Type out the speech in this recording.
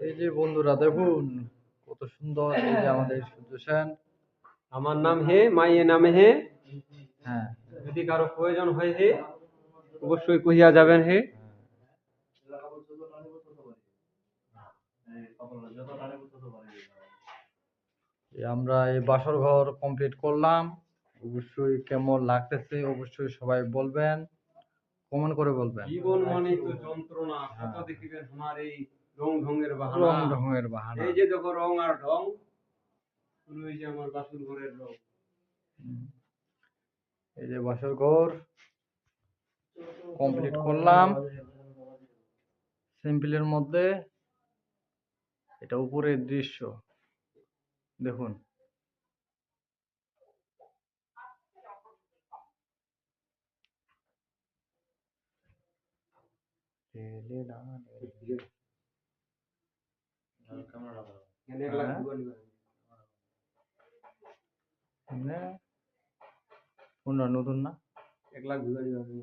এই যে বন্ধুরা দেখুন কত সুন্দর, এই যে আমাদের সূর্য সেন। আমার নাম হে, মাইয়ে নামে হে। হ্যাঁ, যদি কারো প্রয়োজন হয় হে, অবশ্যই কহিয়া যাবেন হে। আমরা এই বাসর ঘর কমপ্লিট করলাম। অবশ্যই কেমন লাগতেছে অবশ্যই সবাই বলবেন, কমেন্ট করে বলবেন। জীবন মানে তো যন্ত্রণা, কত দেখিবেন আমার এই রং ঢঙের বাহানা। রং ঢঙের বাহানা। এই যে দেখো রং আর ঢং, ওই যে আমার বাসুর ঘরের রং। এই যে বাসর ঘর কমপ্লিট করলাম সিম্পলের মধ্যে। এটা উপরের দৃশ্য দেখুন। কোনটা নতুন না? 1 লাখ ভিউ